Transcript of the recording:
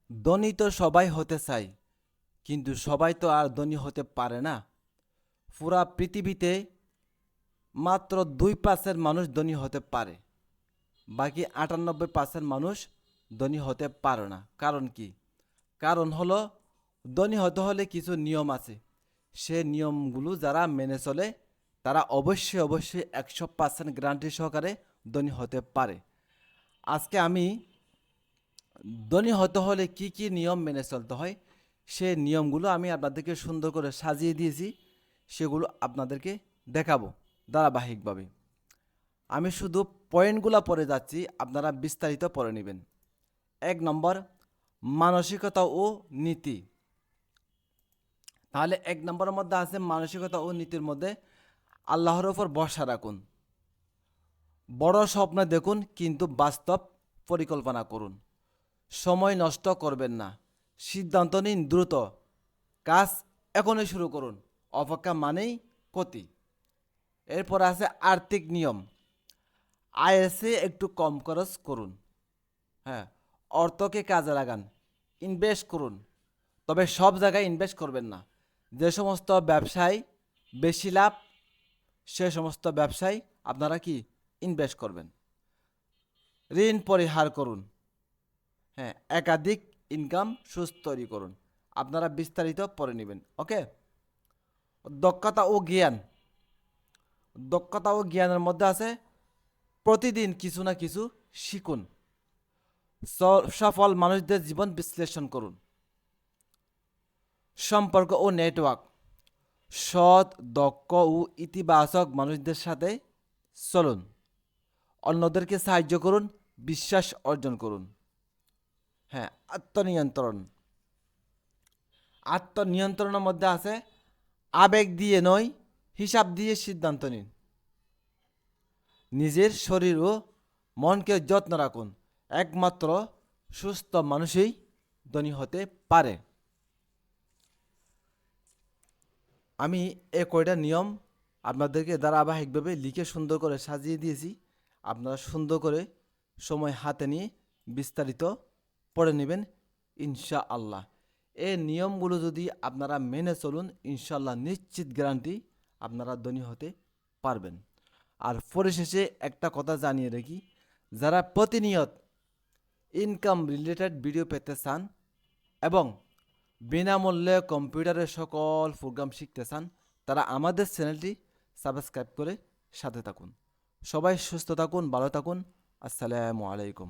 ধনী তো সবাই হতে চায়, কিন্তু সবাই তো আর ধনী হতে পারে না। পুরা পৃথিবীতে মাত্র 2% মানুষ ধনী হতে পারে, বাকি 98% মানুষ ধনী হতে পারে না। কারণ কি? কারণ হলো, ধনী হতে হলে কিছু নিয়ম আছে। সে নিয়মগুলো যারা মেনে চলে তারা অবশ্যই অবশ্যই 100% গ্যারান্টি সহকারে ধনী হতে পারে। আজকে আমি ধনী হতে হলে কি কি নিয়ম মেনে চলতে হয়, সে নিয়মগুলো আমি আপনাদেরকে সুন্দর করে সাজিয়ে দিয়েছি। সেগুলো আপনাদেরকে দেখাবো ধারাবাহিকভাবে। আমি শুধু পয়েন্টগুলো পড়ে যাচ্ছি, আপনারা বিস্তারিত পড়ে নেবেন। 1 নম্বর, মানসিকতা ও নীতি। তাহলে 1 নম্বরের মধ্যে আছে মানসিকতা ও নীতির মধ্যে আল্লাহর ওপর ভরসা রাখুন, বড় স্বপ্ন দেখুন কিন্তু বাস্তব পরিকল্পনা করুন, সময় নষ্ট করবেন না, সিদ্ধান্ত নিন দ্রুত, কাজ এখনই শুরু করুন, অপেক্ষা মানেই ক্ষতি। এরপর আছে আর্থিক নিয়ম। আয়ের চেয়ে একটু কম খরচ করুন। হ্যাঁ, অর্থকে কাজে লাগান, ইনভেস্ট করুন, তবে সব জায়গায় ইনভেস্ট করবেন না। যে সমস্ত ব্যবসায় বেশি লাভ, সে সমস্ত ব্যবসায় আপনারা কি ইনভেস্ট করবেন। ঋণ পরিহার করুন। হ্যাঁ, একাধিক ইনকাম সোর্স তৈরি করুন। আপনারা বিস্তারিত পড়ে নেবেন। ওকে। দক্ষতা ও জ্ঞান। দক্ষতা ও জ্ঞানের মধ্যে আছে প্রতিদিন কিছু না কিছু শিখুন, সফল মানুষদের জীবন বিশ্লেষণ করুন। সম্পর্ক ও নেটওয়ার্ক। সৎ, দক্ষ ও ইতিবাচক মানুষদের সাথে চলুন, অন্যদেরকে সাহায্য করুন, বিশ্বাস অর্জন করুন। হ্যাঁ, আত্মনিয়ন্ত্রণ। আত্মনিয়ন্ত্রণের মধ্যে আছে আবেগ দিয়ে নয়, হিসাব দিয়ে সিদ্ধান্ত নিন। নিজের শরীর ও মনকে যত্ন রাখুন, একমাত্র সুস্থ মানুষই ধনী হতে পারে। আমি এ কয়টা নিয়ম আপনাদেরকে ধারাবাহিকভাবে লিখে সুন্দর করে সাজিয়ে দিয়েছি। আপনারা সুন্দর করে সময় হাতে নিয়ে বিস্তারিত পড়ে নেবেন ইনশাআল্লাহ। এই নিয়মগুলো যদি আপনারা মেনে চলুন, ইনশাআল্লাহ নিশ্চিত গ্যারান্টি আপনারা ধনী হতে পারবেন। আর পরিশেষে একটা কথা জানিয়ে রাখি, যারা প্রতিনিয়ত ইনকাম রিলেটেড ভিডিও পেতে চান এবং বিনামূল্যে কম্পিউটারের সকল প্রোগ্রাম শিখতে চান, তারা আমাদের চ্যানেলটি সাবস্ক্রাইব করে সাথে থাকুন। সবাই সুস্থ থাকুন, ভালো থাকুন। আসসালামু আলাইকুম।